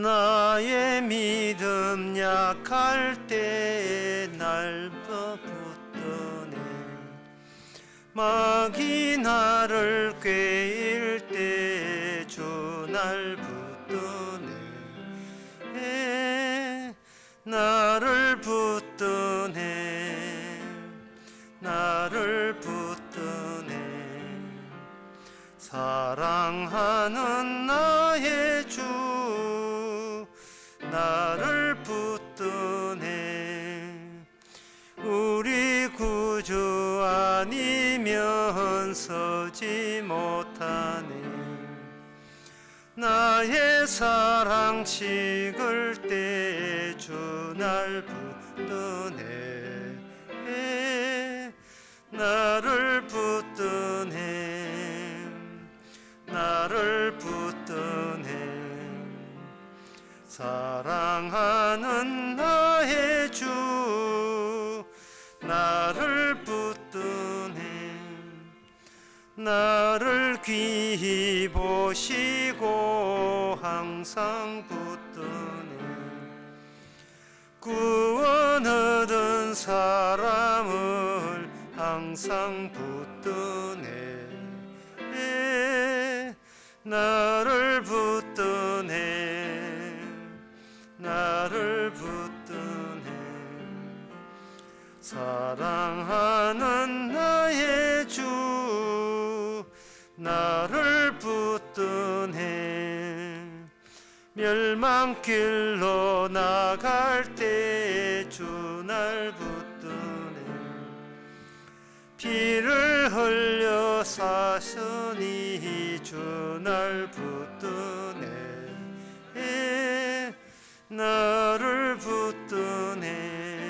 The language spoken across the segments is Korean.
나의 믿음 약할 때 날 붙드네. 마귀 나를 꾀일 때 주 날 붙드네. 나를 붙드네. 나를 붙드네. 사랑하는 나의 주 나를 붙드네. 우리 구주 아니면 서지 못하네. 나의 사랑 식을 때 주 날 붙드네. 나를 붙드네. 나를 붙드네. 사랑하는 나의 주 나를 붙드네. 나를 귀히 보시고 항상 붙드네. 구원 얻은 사람을 항상 붙드네. 나를 붙드네. 나를 붙드네. 사랑하는 나의 주 나를 붙드네. 멸망길로 나갈 때 주 날 붙드네. 피를 흘려 샀으니 주 날 붙드네. 나를 붙드네.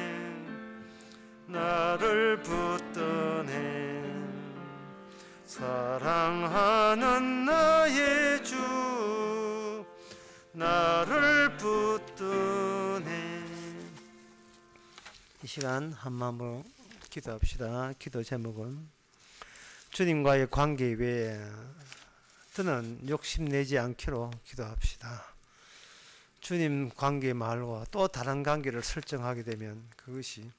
나를 붙드네. 사랑하는 나의 주 나를 붙드네. 이 시간 한마음으로 기도합시다. 기도 제목은 주님과의 관계 외에 더는 욕심내지 않기로 기도합시다. 주님 관계 말고 또 다른 관계를 설정하게 되면 그것이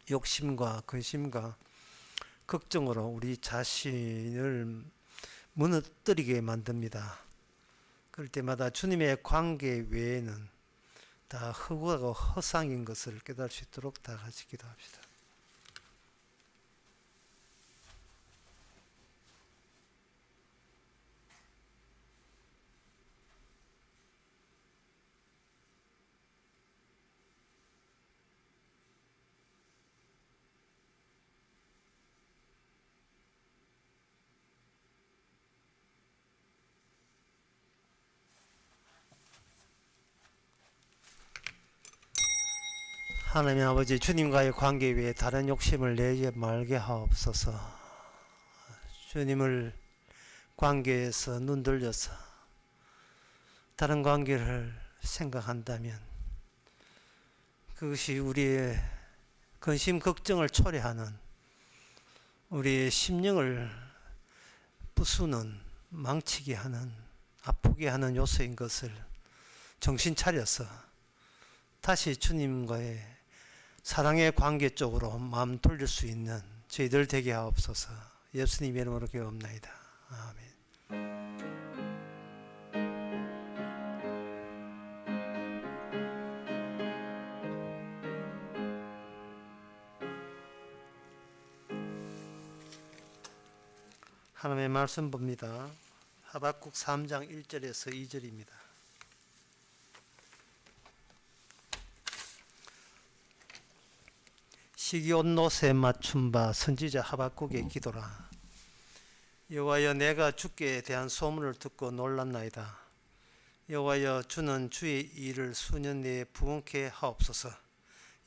욕심과 근심과 걱정으로 우리 자신을 무너뜨리게 만듭니다. 그럴 때마다 주님의 관계 외에는 다 허구하고 허상인 것을 깨달을 수 있도록 다 같이 기도합시다. 하나님 아버지, 주님과의 관계 위에 다른 욕심을 내지 말게 하옵소서. 주님을 관계에서 눈 돌려서 다른 관계를 생각한다면 그것이 우리의 근심 걱정을 초래하는, 우리의 심령을 부수는, 망치게 하는, 아프게 하는 요소인 것을 정신 차려서 다시 주님과의 사랑의 관계 쪽으로 마음 돌릴 수 있는 저희들 되게 하옵소서. 예수님의 이름으로 기도합나이다. 아멘. 하나님의 말씀 봅니다. 하박국 3장 1절에서 2절입니다. 시기온노새 맞춤 바 선지자 하박국의 기도라. 여호와여, 내가 주께 대한 소문을 듣고 놀랐나이다. 여호와여, 주는 주의 일을 수년 내에 부응케 하옵소서.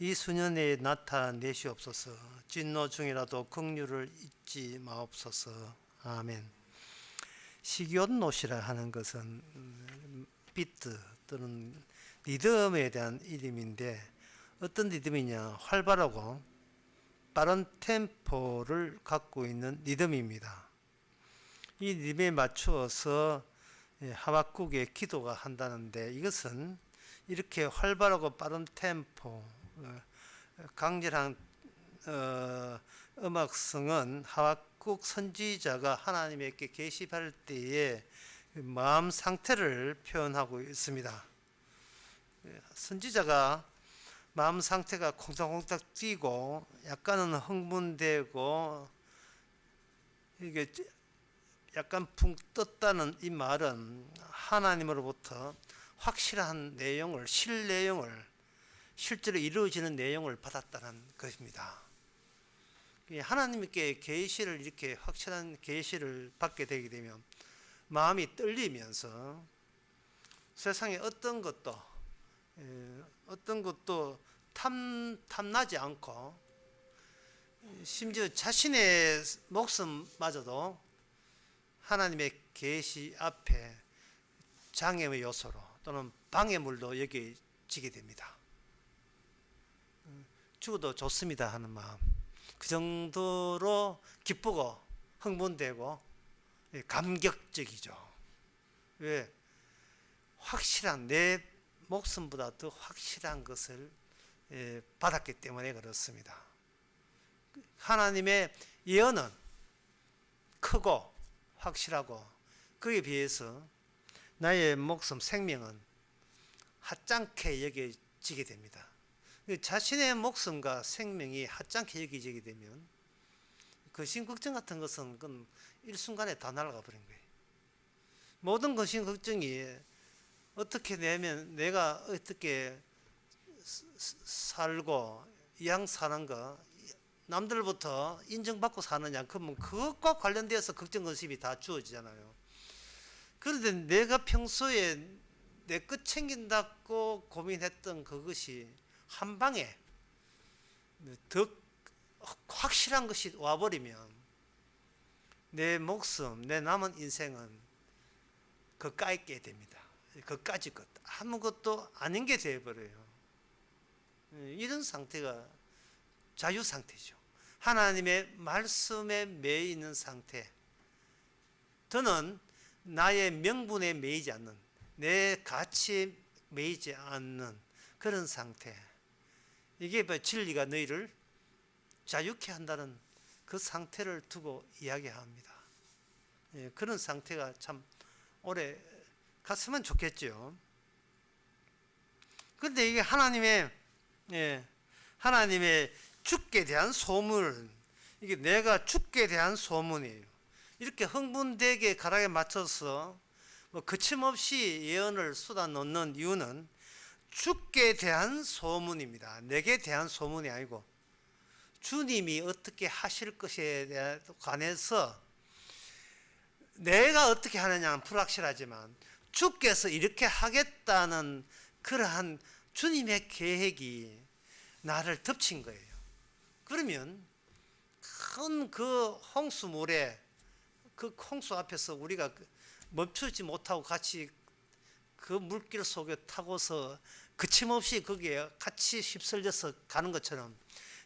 이 수년 내에 나타내시옵소서. 진노 중이라도 긍휼을 잊지 마옵소서. 아멘. 시기온노시라 하는 것은 비트 또는 리듬에 대한 이름인데, 어떤 리듬이냐, 활발하고 빠른 템포를 갖고 있는 리듬입니다. 이 리듬에 맞추어서 하박국의 기도가 한다는데, 이것은 이렇게 활발하고 빠른 템포, 강렬한 음악성은 하박국 선지자가 하나님께 계시할 때의 마음 상태를 표현하고 있습니다. 선지자가 마음 상태가 콩닥콩닥 뛰고 약간은 흥분되고 이게 약간 붕 떴다는 이 말은 하나님으로부터 확실한 내용을, 실제로 이루어지는 내용을 받았다는 것입니다. 하나님께 계시를, 이렇게 확실한 계시를 받게 되게 되면 마음이 떨리면서 세상에 어떤 것도 탐나지 않고, 심지어 자신의 목숨마저도 하나님의 계시 앞에 장애의 요소로 또는 방해물로 여겨지게 됩니다. 죽어도 좋습니다 하는 마음, 그 정도로 기쁘고 흥분되고 감격적이죠. 왜? 확실한, 내 목숨보다 더 확실한 것을 받았기 때문에 그렇습니다. 하나님의 예언은 크고 확실하고, 그에 비해서 나의 목숨, 생명은 하찮게 여겨지게 됩니다. 자신의 목숨과 생명이 하찮게 여겨지게 되면 거신 걱정 같은 것은 그건 일순간에 다 날아가 버린 거예요. 모든 거신 걱정이 어떻게 되면 내가 어떻게 살고 이왕 사는 거 남들부터 인정받고 사느냐, 그러면 그것과 관련되어서 걱정 근심이 다 주어지잖아요. 그런데 내가 평소에 내 것 챙긴다고 고민했던 그것이 한 방에 더 확실한 것이 와버리면 내 목숨, 내 남은 인생은 그까짓게 됩니다. 그까짓 것, 아무것도 아닌 게 되어버려요. 이런 상태가 자유 상태죠. 하나님의 말씀에 매여 있는 상태. 더는 나의 명분에 매이지 않는, 내 가치에 매이지 않는 그런 상태. 이게 진리가 너희를 자유케 한다는 그 상태를 두고 이야기합니다. 그런 상태가 참 오래 갔으면 좋겠죠. 그런데 이게 하나님의 죽게 대한 소문, 이게 내가 죽게 대한 소문이에요. 이렇게 흥분되게 가락에 맞춰서 거침없이 예언을 쏟아놓는 이유는 죽게 대한 소문입니다. 내게 대한 소문이 아니고 주님이 어떻게 하실 것에 관해서 내가 어떻게 하느냐는 불확실하지만 주께서 이렇게 하겠다는 그러한 주님의 계획이 나를 덮친 거예요. 그러면 큰 그 홍수물에, 그 홍수 앞에서 우리가 멈추지 못하고 같이 그 물길 속에 타고서 거침없이 거기에 같이 휩쓸려서 가는 것처럼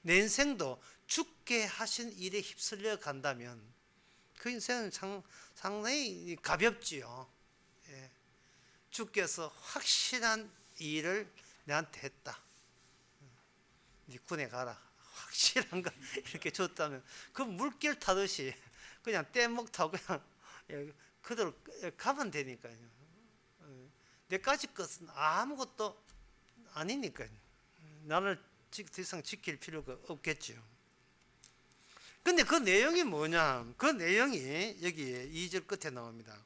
내 인생도 죽게 하신 일에 휩쓸려 간다면 그 인생은 상당히 가볍지요. 주께서 확실한 일을 내한테 했다. 네 군에 가라. 확실한 거 이렇게 줬다면 그 물길 타듯이 그냥 뗏목 타고 그냥 그대로 가면 되니까요. 내까지 것은 아무것도 아니니까요. 나를 더 이상 지킬 필요가 없겠죠. 근데 그 내용이 뭐냐? 그 내용이 여기에 2절 끝에 나옵니다.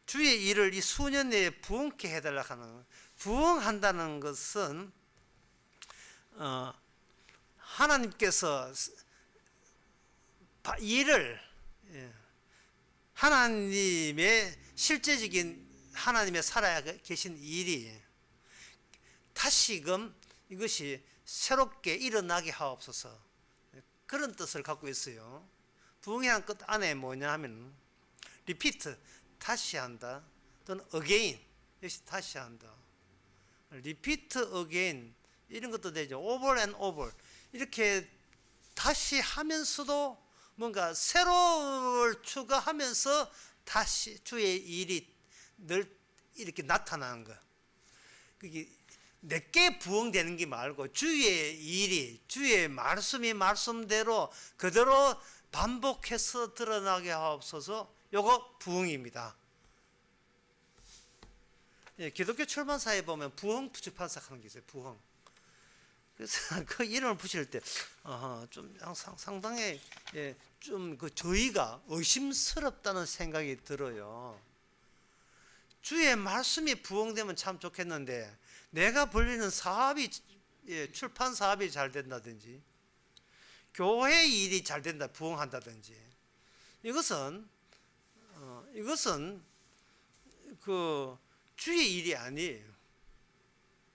주의 일을 이 수년 내에 부응케 해달라 하는, 부응한다는 것은 하나님께서 일을, 하나님의 실제적인 하나님의 살아야 계신 일이 다시금 이것이 새롭게 일어나게 하옵소서, 그런 뜻을 갖고 있어요. 부응이라는 뜻 안에 뭐냐 하면 repeat, 다시 한다, 또는 again, 역시 다시 한다. repeat again 이런 것도 되죠. over and over, 이렇게 다시 하면서도 뭔가 새로움을 추가하면서 다시 주의 일이 늘 이렇게 나타나는 거. 그게 내게 부응되는 게 말고 주의 일이, 주의 말씀대로 그대로 반복해서 드러나게 하옵소서. 요거 부응입니다. 예, 기독교 출판사에 보면 부흥 출판사 하는 게 있어요. 부흥. 그래서 그 이름을 붙일 때, 좀 상당히, 예, 좀 그 저희가 의심스럽다는 생각이 들어요. 주의 말씀이 부흥되면 참 좋겠는데, 내가 벌리는 사업이, 예, 출판 사업이 잘 된다든지, 교회 일이 잘 된다, 부흥한다든지, 이것은 그 주의 일이 아니에요.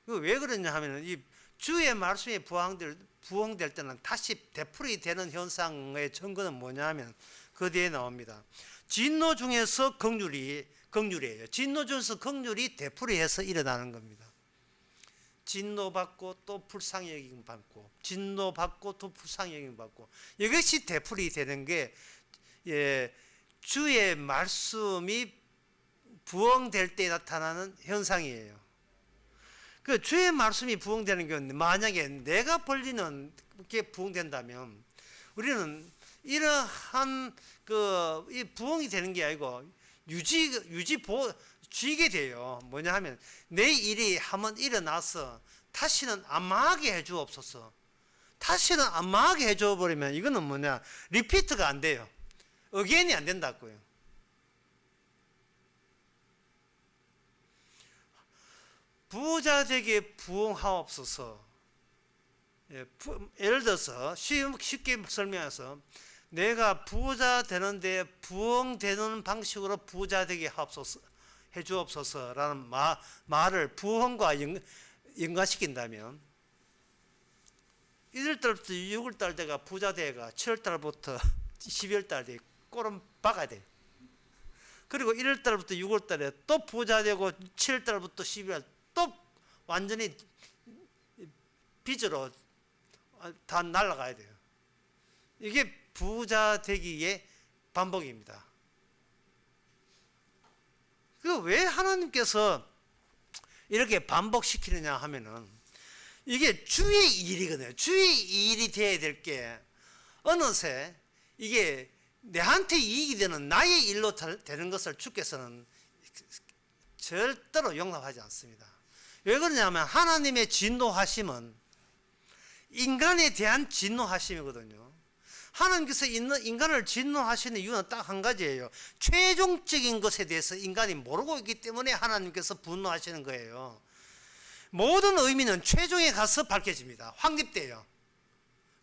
왜 그러냐 하면은 이 주의 말씀이 부흥될 때는 다시 되풀이 되는 현상의 증거는 뭐냐 하면 그 뒤에 나옵니다. 진노 중에서 긍휼이에요. 진노 중에서 긍휼이 되풀이해서 일어나는 겁니다. 진노받고 또 불쌍히 여김 받고, 진노받고 또 불쌍히 여김 받고, 이것이 되풀이 되는 게, 예, 주의 말씀이 부흥될 때 나타나는 현상이에요. 그 주의 말씀이 부흥되는 게 만약에 내가 벌리는 게 부흥된다면 우리는 이러한 이 부흥이 되는 게 아니고 쥐게 돼요. 뭐냐 하면 내 일이 한번 일어나서 다시는 안 망하게 해 주옵소서. 다시는 안 망하게 해 줘 버리면 이거는 뭐냐, 리피트가 안 돼요. 어게인이 안 된다고요. 부자 되게 부흥하옵소서. 예, 예를 들어서 쉽게 설명해서 내가 부자 되는데 부흥되는 방식으로 부자 되게 하옵소서, 해 주옵소서라는 말을 부흥과 연관시킨다면 1월달부터 6월달 때가 부자 되가 7월달부터 12월달 돼 꼬름 박아야 돼. 그리고 1월달부터 6월달에 또 부자 되고 7월달부터 12월 또 완전히 빚으로 다 날아가야 돼요. 이게 부자 되기의 반복입니다. 왜 하나님께서 이렇게 반복시키느냐 하면은 이게 주의 일이거든요. 주의 일이 되어야 될 게 어느새 이게 내한테 이익이 되는 나의 일로 되는 것을 주께서는 절대로 용납하지 않습니다. 왜 그러냐면 하나님의 진노하심은 인간에 대한 진노하심이거든요. 하나님께서 인간을 진노하시는 이유는 딱 한 가지예요. 최종적인 것에 대해서 인간이 모르고 있기 때문에 하나님께서 분노하시는 거예요. 모든 의미는 최종에 가서 밝혀집니다. 확립돼요.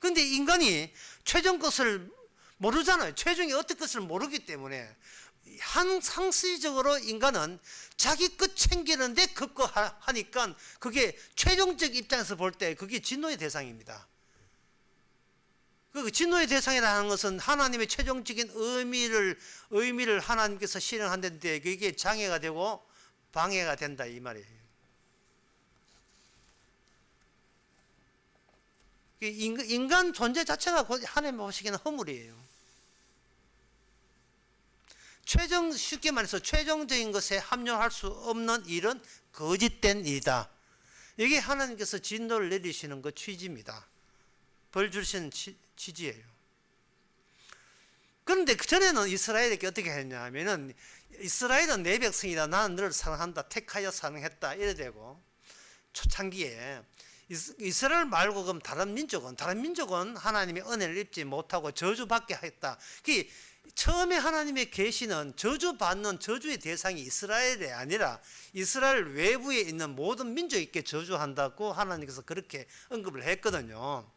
그런데 인간이 최종 것을 모르잖아요. 최종이 어떤 것을 모르기 때문에 상시적으로 인간은 자기 것 챙기는데 그거 하니까 그게 최종적 입장에서 볼 때 그게 진노의 대상입니다. 그 진노의 대상이라는 것은 하나님의 최종적인 의미를 하나님께서 실행하는데 그게 장애가 되고 방해가 된다 이 말이에요. 인간 존재 자체가 하나님 보시기에는 허물이에요. 쉽게 말해서 최종적인 것에 합류할 수 없는 일은 거짓된 일이다. 이게 하나님께서 진노를 내리시는 것 취지입니다. 벌 주시는 취지예요. 그런데 그전에는 이스라엘에게 어떻게 했냐 하면은 이스라엘은 내 백성이다. 나는 너를 사랑한다. 택하여 사랑했다. 이래 되고 초창기에 이스라엘 말고 그럼 다른 민족은 하나님의 은혜를 입지 못하고 저주받게 했다. 처음에 하나님의 계시는 저주받는 저주의 대상이 이스라엘이 아니라 이스라엘 외부에 있는 모든 민족에게 저주한다고 하나님께서 그렇게 언급을 했거든요.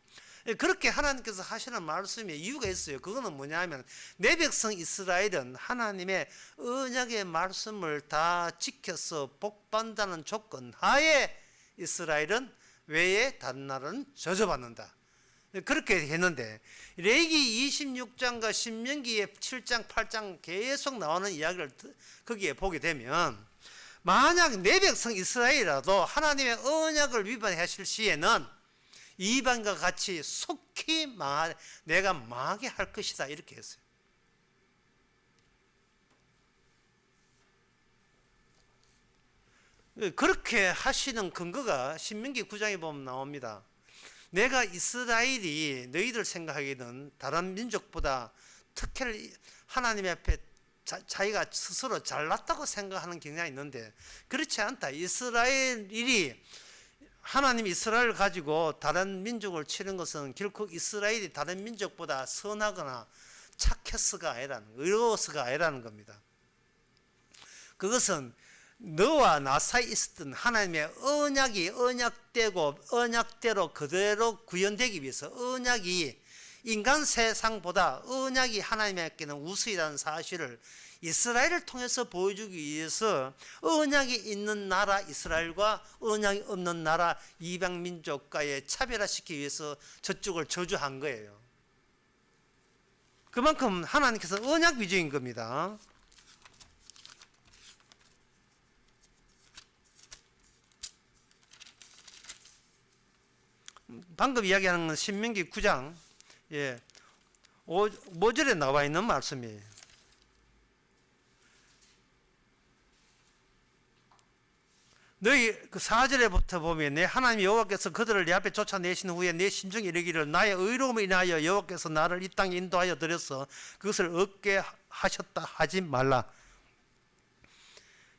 그렇게 하나님께서 하시는 말씀에 이유가 있어요. 그거는 뭐냐면 내 백성 이스라엘은 하나님의 언약의 말씀을 다 지켜서 복받는다는 조건 하에 이스라엘은 외에 다른 나라는 저주받는다. 그렇게 했는데 레위기 26장과 신명기의 7장 8장 계속 나오는 이야기를 거기에 보게 되면 만약 내 백성 이스라엘이라도 하나님의 언약을 위반하실 시에는 이방과 같이 속히 내가 망하게 할 것이다 이렇게 했어요. 그렇게 하시는 근거가 신명기 9장에 보면 나옵니다. 내가 이스라엘이 너희들 생각하기에는 다른 민족보다 특혜를 하나님 앞에 자기가 스스로 잘났다고 생각하는 경향이 있는데 그렇지 않다. 이스라엘이 하나님 이스라엘을 가지고 다른 민족을 치는 것은 결코 이스라엘이 다른 민족보다 선하거나 착해서가 아니라는, 의로워서가 아니라는 겁니다. 그것은 너와 나 사이에 있었던 하나님의 언약이 언약되고 언약대로 그대로 구현되기 위해서, 언약이 인간 세상보다 언약이 하나님에게는 우수이라는 사실을 이스라엘을 통해서 보여주기 위해서 언약이 있는 나라 이스라엘과 언약이 없는 나라 이방 민족과의 차별화시키기 위해서 저쪽을 저주한 거예요. 그만큼 하나님께서 언약 위주인 겁니다. 방금 이야기하는 건 신명기 9장 5절에 나와 있는 말씀이에요. 너희 그 4절에부터 보면 내 하나님 여호와께서 그들을 내 앞에 쫓아내신 후에 내 심중에 이르기를 나의 의로움을 인하여 여호와께서 나를 이 땅에 인도하여 드려서 그것을 얻게 하셨다 하지 말라.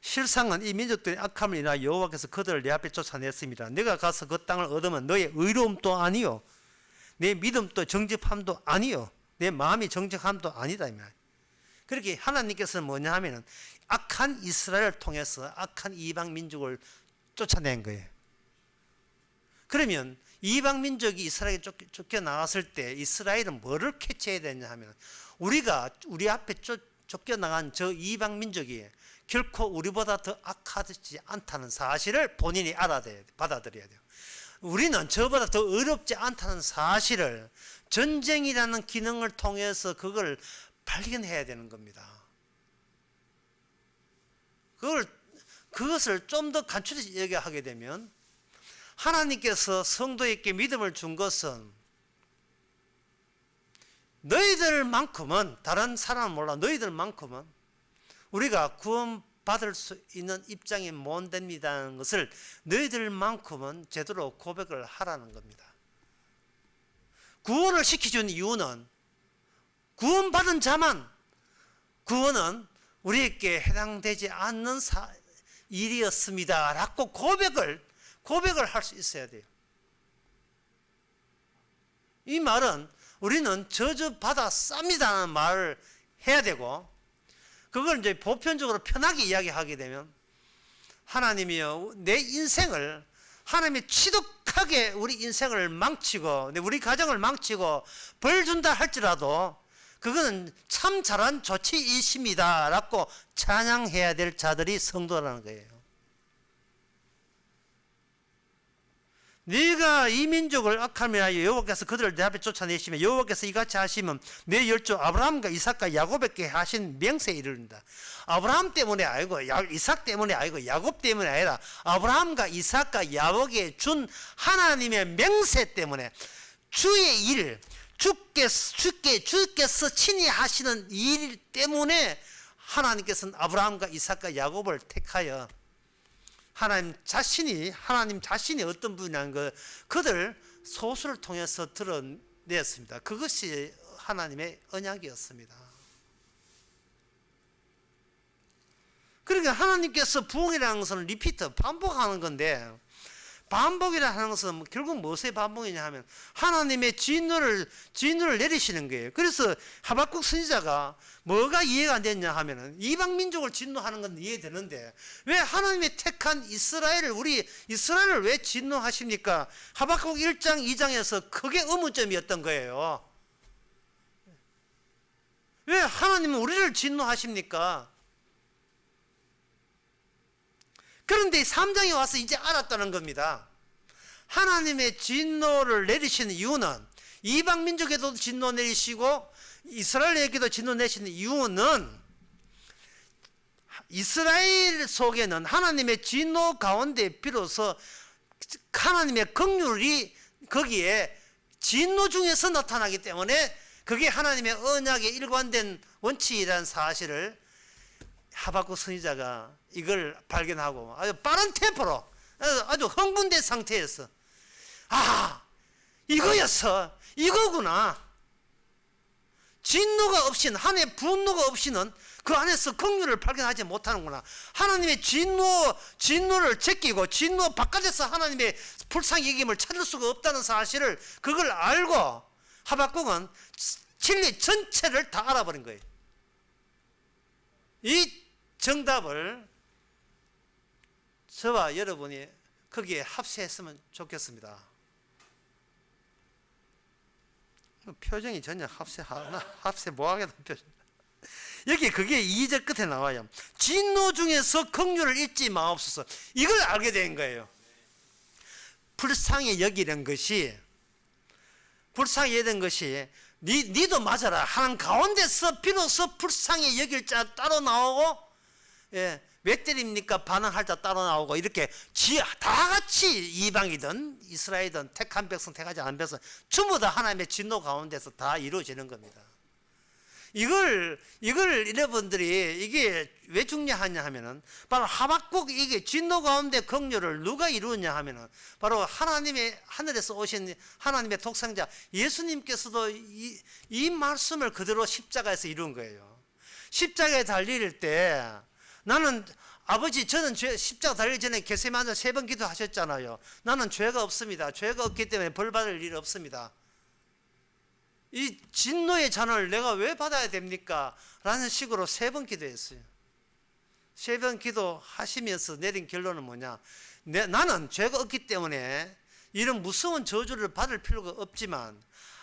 실상은 이 민족들의 악함을 인하여 여호와께서 그들을 내 앞에 쫓아냈습니다. 내가 가서 그 땅을 얻으면 너의 의로움도 아니요 내 믿음도 정직함도 아니요 내 마음이 정직함도 아니다. 그렇게 하나님께서는 뭐냐 하면은 악한 이스라엘을 통해서 악한 이방 민족을 쫓아낸 거예요. 그러면 이방 민족이 이스라엘에 쫓겨나갔을 때 이스라엘은 뭐를 캐치해야 되냐 하면 우리가 우리 앞에 쫓겨나간 저 이방 민족이 결코 우리보다 더 악하지 않다는 사실을 본인이 받아들여야 돼요. 우리는 저보다 더 어렵지 않다는 사실을 전쟁이라는 기능을 통해서 그걸 발견해야 되는 겁니다. 그것을 좀 더 간추려서 얘기하게 되면 하나님께서 성도에게 믿음을 준 것은 너희들만큼은, 다른 사람은 몰라, 너희들만큼은 우리가 구원받을 수 있는 입장이 못 됩니다는 것을 너희들만큼은 제대로 고백을 하라는 겁니다. 구원을 시켜준 이유는 구원받은 자만 구원은 우리에게 해당되지 않는 일이었습니다 라고 고백을 할 수 있어야 돼요. 이 말은 우리는 저주받아 쌉니다라는 말을 해야 되고, 그걸 이제 보편적으로 편하게 이야기하게 되면 하나님이여 내 인생을, 하나님이 치독하게 우리 인생을 망치고 우리 가정을 망치고 벌 준다 할지라도 그거는 참 잘한 조치이십니다 라고 찬양해야 될 자들이 성도라는 거예요. 네가 이 민족을 악함에 하여 여호와께서 그들을 내 앞에 쫓아내시면 여호와께서 이같이 하시면 내 열조 아브라함과 이삭과 야곱에게 하신 맹세에 이르른다. 아브라함 때문에 아니고 이삭 때문에 아니고 야곱 때문에 아니라 아브라함과 이삭과 야곱에게 준 하나님의 맹세 때문에, 주의 일, 주께서 친히 하시는 일 때문에 하나님께서는 아브라함과 이삭과 야곱을 택하여 하나님 자신이 어떤 분이라는 걸 그들 소수를 통해서 드러냈습니다. 그것이 하나님의 언약이었습니다. 그러니까 하나님께서 부흥이라는 것은 반복하는 건데, 반복이라 하는 것은 결국 무엇의 반복이냐 하면 하나님의 진노를 내리시는 거예요. 그래서 하박국 선지자가 뭐가 이해가 안 됐냐 하면은 이방 민족을 진노하는 건 이해되는데 왜 하나님의 택한 우리 이스라엘을 왜 진노하십니까? 하박국 1장 2장에서 그게 의문점이었던 거예요. 왜 하나님은 우리를 진노하십니까? 그런데 3장에 와서 이제 알았다는 겁니다. 하나님의 진노를 내리시는 이유는, 이방 민족에도 진노 내리시고 이스라엘에게도 진노 내리시는 이유는 이스라엘 속에는 하나님의 진노 가운데 비로소 하나님의 긍휼이 거기에 진노 중에서 나타나기 때문에 그게 하나님의 언약의 일관된 원칙이라는 사실을 하박국 선지자가 이걸 발견하고 아주 빠른 템포로 아주 흥분된 상태에서 이거였어, 이거구나. 진노가 없이는, 하나님의 분노가 없이는 그 안에서 긍휼을 발견하지 못하는구나. 하나님의 진노를 제끼고 진노 바깥에서 하나님의 불쌍히 여김을 찾을 수가 없다는 사실을, 그걸 알고 하박국은 진리 전체를 다 알아버린 거예요. 이 정답을 저와 여러분이 거기에 합세했으면 좋겠습니다. 표정이 전혀 합세 뭐하겠다 표정. 여기 그게 2절 끝에 나와요. 진노 중에서 긍휼을 잊지 마옵소서. 이걸 알게 된 거예요. 불쌍히 여기는 것이, 불쌍히 여기는 것이 니도 맞아라 하는 가운데서 비로소 불쌍히 여길 자 따로 나오고, 왜 때립니까 반항할 자 따로 나오고, 이렇게 다 같이 이방이든 이스라엘이든 택한 백성 택하지 않은 백성 전부 다 하나님의 진노 가운데서 다 이루어지는 겁니다. 이걸 여러분들이 이게 왜 중요하냐 하면은, 바로 하박국 이게 진노 가운데 긍휼을 누가 이루었냐 하면은 바로 하나님의 하늘에서 오신 하나님의 독생자 예수님께서도 이 말씀을 그대로 십자가에서 이룬 거예요. 십자가에 달릴 때 나는 아버지, 저는 십자가 달리기 전에 겟세마네 3번 기도하셨잖아요. 나는 죄가 없습니다. 죄가 없기 때문에 벌 받을 일 없습니다. 이 진노의 잔을 내가 왜 받아야 됩니까? 라는 식으로 3번 기도했어요. 3번 기도하시면서 내린 결론은 뭐냐? 나는 죄가 없기 때문에 이런 무서운 저주를 받을 필요가 없지만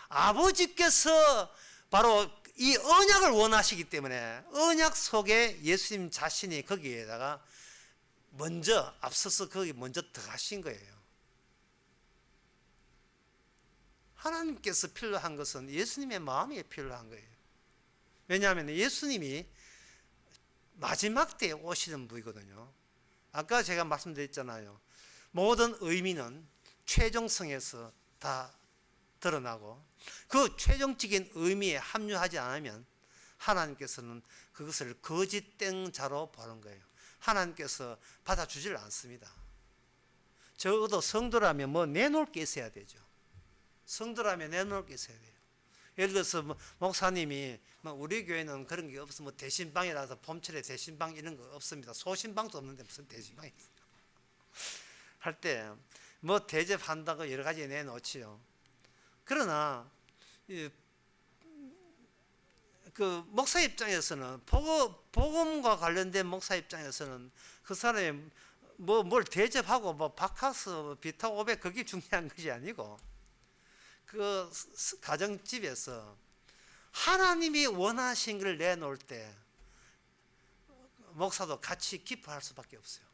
아버지께서 바로 이 언약을 원하시기 때문에 언약 속에 예수님 자신이 거기에다가 먼저 앞서서 거기 먼저 들어가신 거예요. 하나님께서 필요한 것은 예수님의 마음이 필요한 거예요. 왜냐하면 예수님이 마지막 때에 오시는 분이거든요. 아까 제가 말씀드렸잖아요. 모든 의미는 최종성에서 다 드러나고 그 최종적인 의미에 합류하지 않으면 하나님께서는 그것을 거짓된 자로 보는 거예요. 하나님께서 받아주질 않습니다. 적어도 성도라면 뭐 내놓을 게 있어야 되죠. 성도라면 내놓을 게 있어야 돼요. 예를 들어서 목사님이 우리 교회는 그런 게 없어, 대신방이라서 봄철에 대신방 이런 거 없습니다. 소신방도 없는데 무슨 대신방이 있어요. 할 때 대접한다고 여러 가지 내놓지요. 그러나 그 목사 입장에서는 복음과 관련된 목사 입장에서는 그 사람이 뭘 대접하고 바카스 비타 500 그게 중요한 것이 아니고 그 가정집에서 하나님이 원하신 걸 내놓을 때 목사도 같이 기뻐할 수밖에 없어요.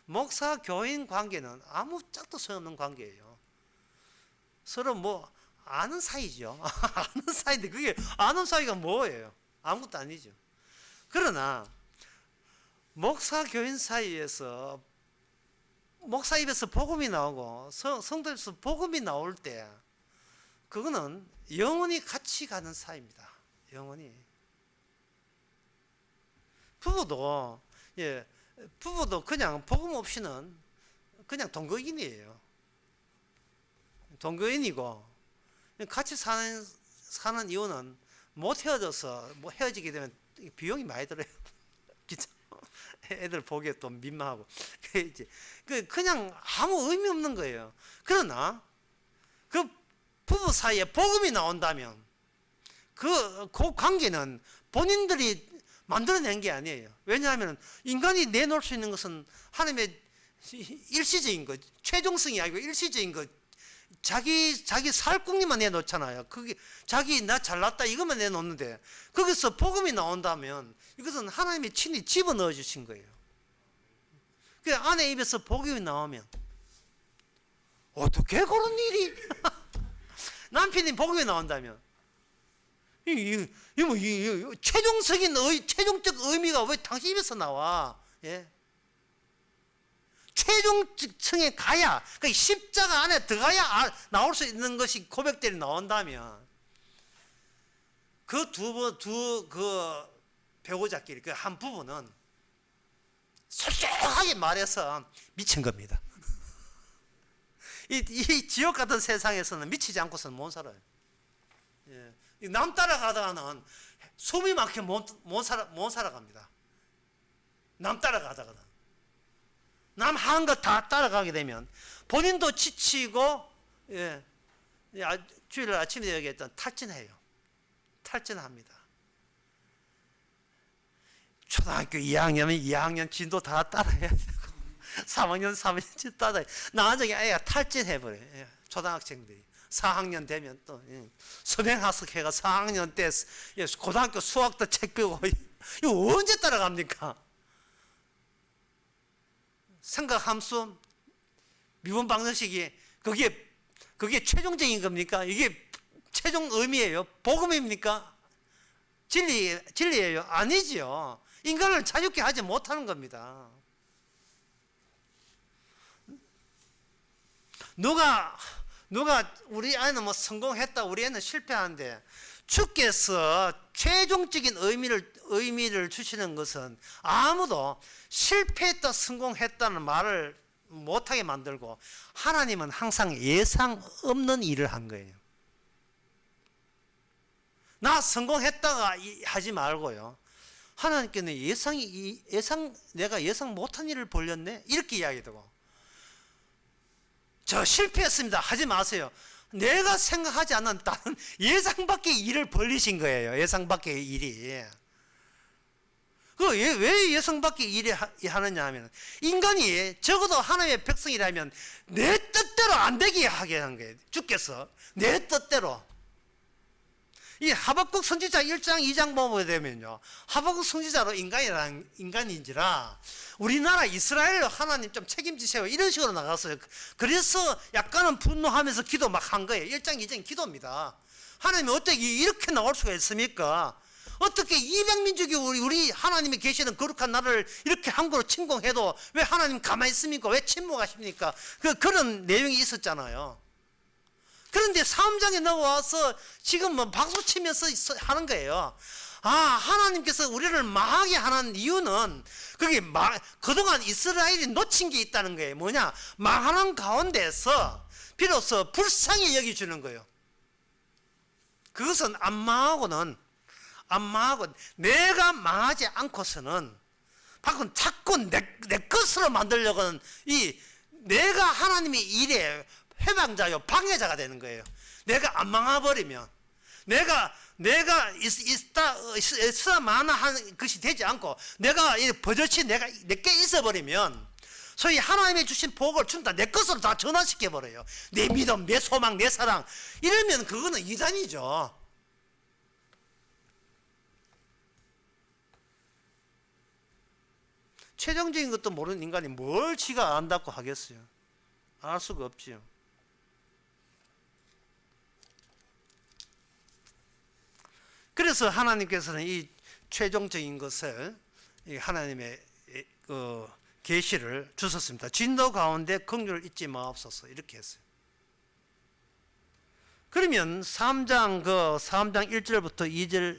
목사 교인 관계는 아무 짝도 소용없는 관계예요. 서로 아는 사이죠. 아는 사이인데 그게 아는 사이가 뭐예요? 아무것도 아니죠. 그러나 목사 교인 사이에서 목사 입에서 복음이 나오고 성도 입에서 복음이 나올 때 그거는 영원히 같이 가는 사이입니다. 영원히. 부부도 그냥 복음 없이는 그냥 동거인이에요. 동거인이고 같이 사는 이유는 못 헤어져서 헤어지게 되면 비용이 많이 들어요. 그죠? 애들 보기에 또 민망하고 그냥 아무 의미 없는 거예요. 그러나 그 부부 사이에 복음이 나온다면 그 관계는 본인들이 만들어낸 게 아니에요. 왜냐하면 인간이 내놓을 수 있는 것은 하나님의 일시적인 것, 최종성이 아니고 일시적인 것, 자기 살궁리만 내놓잖아요. 그게 자기 나 잘났다 이것만 내놓는데 거기서 복음이 나온다면 이것은 하나님이 친히 집어넣어 주신 거예요. 그 아내 입에서 복음이 나오면 어떻게 그런 일이 남편이 복음이 나온다면 최종적 의미가 왜 당신 입에서 나와? 예? 최종층에 가야, 그러니까 십자가 안에 들어가야 나올 수 있는 것이 고백들이 나온다면 그 배우자끼리 그 한 부부는 솔직하게 말해서 미친 겁니다. 이 지옥 같은 세상에서는 미치지 않고서는 못 살아요. 예. 남 따라가다가는 숨이 막혀 못 살아갑니다. 남 따라가다가는. 남 하는 거 다 따라가게 되면 본인도 지치고, 예. 주일 아침에 얘기했던 탈진해요. 탈진합니다. 초등학교 2학년은 2학년 진도 다 따라해야 되고 3학년 3학년 진 따라해. 나중에 애가 탈진해버려요. 예. 초등학생들이 4학년 되면 또 선행학습회가 4학년 때 고등학교 수학도 책 배우고 이거 언제 따라갑니까? 생각함수 미분 방정식이 그게 최종적인 겁니까? 이게 최종 의미예요? 복음입니까? 진리예요? 아니지요. 인간을 자유케 하지 못하는 겁니다. 누가 우리 아이는 뭐 성공했다, 우리 애는 실패하는데 주께서 최종적인 의미를 주시는 것은 아무도 실패했다, 성공했다는 말을 못하게 만들고 하나님은 항상 예상 없는 일을 한 거예요. 나 성공했다가 하지 말고요. 하나님께는 내가 예상 못한 일을 벌렸네? 이렇게 이야기되고, 저 실패했습니다 하지 마세요. 내가 생각하지 않는 다른 예상 밖의 일을 벌리신 거예요. 예상 밖의 일이. 왜 예상 밖의 일이 하느냐 하면, 인간이 적어도 하나님의 백성이라면 내 뜻대로 안 되게 하게 한 거예요. 주께서 내 뜻대로. 이 하박국 선지자 1장 2장 보게 되면요, 하박국 선지자로 인간인지라 우리나라 이스라엘로 하나님 좀 책임지세요 이런 식으로 나갔어요. 그래서 약간은 분노하면서 기도 막 한 거예요. 1장 2장 기도입니다. 하나님이 어떻게 이렇게 나올 수가 있습니까? 어떻게 200민족이 우리 하나님이 계시는 거룩한 나라를 이렇게 함부로 침공해도 왜 하나님 가만히 있습니까? 왜 침묵하십니까? 그런 내용이 있었잖아요. 그런데 3장에 넘어와서 지금 뭐 박수 치면서 하는 거예요. 하나님께서 우리를 망하게 하는 이유는 그동안 이스라엘이 놓친 게 있다는 거예요. 뭐냐? 망하는 가운데서 비로소 불쌍히 여기주는 거예요. 그것은 안 망하고 내가 망하지 않고서는 밖은 자꾸 내 것으로 만들려고 하는 내가 하나님의 일에 회방자요, 방해자가 되는 거예요. 내가 안 망해버리면, 내가 있어야만 하는 것이 되지 않고, 내가 버젓이 내게 있어버리면, 소위 하나님이 주신 복을 준다, 내 것으로 다 전환시켜버려요. 내 믿음, 내 소망, 내 사랑. 이러면 그거는 이단이죠. 최종적인 것도 모르는 인간이 뭘 지가 안다고 하겠어요. 알 수가 없지요. 그래서 하나님께서는 이 최종적인 것을 하나님의 계시를 주셨습니다. 진노 가운데 긍휼을 잊지 마옵소서 이렇게 했어요. 그러면 3장 1절부터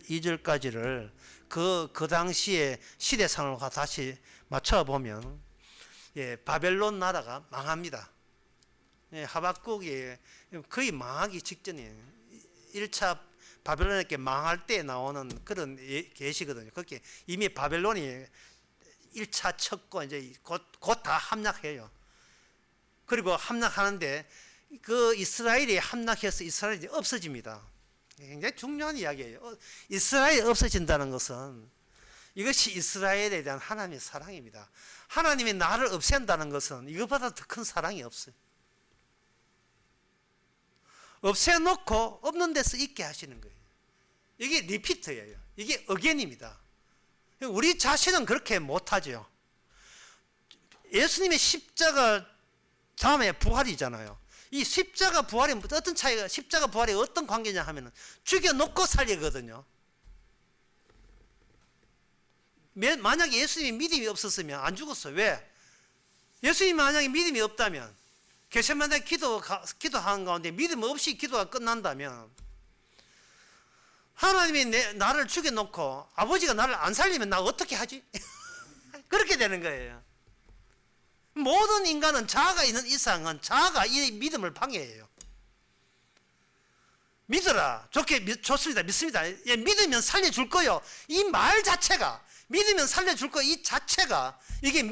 2절까지를 그 당시의 시대상으로 다시 맞춰보면, 바벨론 나라가 망합니다. 하박국이 거의 망하기 직전이에요. 1차 바벨론에게 망할 때 나오는 그런 계시거든요. 그렇게 이미 바벨론이 1차 쳤고 이제 곧 다 함락해요. 그리고 함락하는데 그 이스라엘이 함락해서 이스라엘이 없어집니다. 굉장히 중요한 이야기예요. 이스라엘이 없어진다는 것은 이것이 이스라엘에 대한 하나님의 사랑입니다. 하나님이 나를 없앤다는 것은 이것보다 더 큰 사랑이 없어요. 없애놓고 없는 데서 있게 하시는 거예요. 이게 리피트예요. 이게 어겐입니다. 우리 자신은 그렇게 못하죠. 예수님의 십자가 다음에 부활이잖아요. 이 십자가 부활이 어떤 차이가, 십자가 부활이 어떤 관계냐 하면은 죽여놓고 살리거든요. 만약에 예수님이 믿음이 없었으면 안 죽었어요. 왜? 예수님이 만약에 믿음이 없다면, 겟세마네 기도하는 가운데 믿음 없이 기도가 끝난다면, 하나님이 나를 죽여놓고 아버지가 나를 안 살리면 나 어떻게 하지? 그렇게 되는 거예요. 모든 인간은 자아가 있는 이상은 자아가 이 믿음을 방해해요. 믿어라. 좋습니다. 믿습니다. 예, 믿으면 살려줄 거요. 이 말 자체가, 믿으면 살려줄 거, 이 자체가, 이게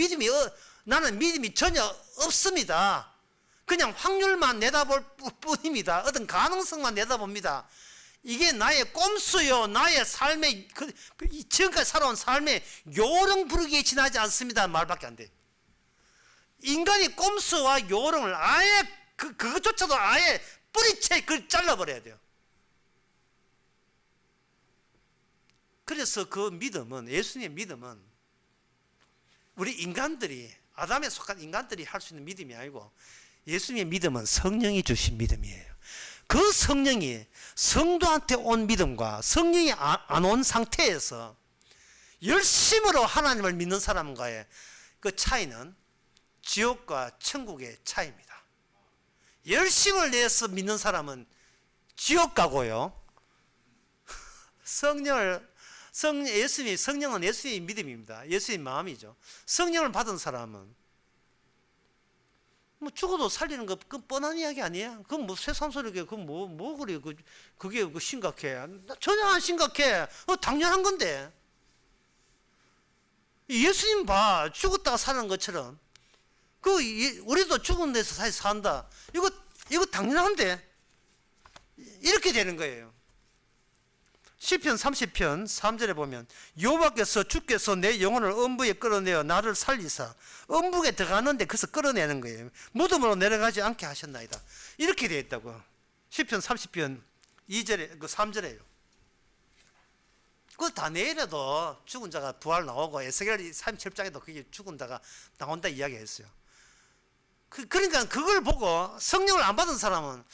나는 믿음이 전혀 없습니다. 그냥 확률만 내다볼 뿐입니다. 어떤 가능성만 내다봅니다. 이게 나의 꼼수요, 나의 삶의, 지금까지 살아온 삶의 요령 부르기에 지나지 않습니다. 말밖에 안 돼. 인간이 꼼수와 요령을 아예, 그것조차도 아예 뿌리채 잘라버려야 돼요. 그래서 그 믿음은, 예수님의 믿음은 우리 인간들이, 아담에 속한 인간들이 할 수 있는 믿음이 아니고 예수님의 믿음은 성령이 주신 믿음이에요. 그 성령이 성도한테 온 믿음과 성령이 안 온 상태에서 열심으로 하나님을 믿는 사람과의 그 차이는 지옥과 천국의 차이입니다. 열심을 내서 믿는 사람은 지옥 가고요. 성령은 예수님의 믿음입니다. 예수님의 마음이죠. 성령을 받은 사람은 뭐 죽어도 살리는 거 그 뻔한 이야기 아니에요. 그건 뭐 새삼스럽게 뭐 그래 그게 심각해? 전혀 안 심각해. 당연한 건데. 예수님 봐, 죽었다가 사는 것처럼 우리도 죽은 데서 산다. 이거 당연한데 이렇게 되는 거예요. 시편 30편 3절에 보면 여호와께서 주께서 내 영혼을 음부에 끌어내어 나를 살리사 음부에 들어가는데 그래서 끌어내는 거예요. 무덤으로 내려가지 않게 하셨나이다. 이렇게 되어 있다고. 시편 30편 2절에 3절에요. 그거 다 내일에도 죽은 자가 부활 나오고 에스겔 37장에도 그게 죽은 자가 나온다 이야기했어요. 그러니까 그걸 보고 성령을 안 받은 사람은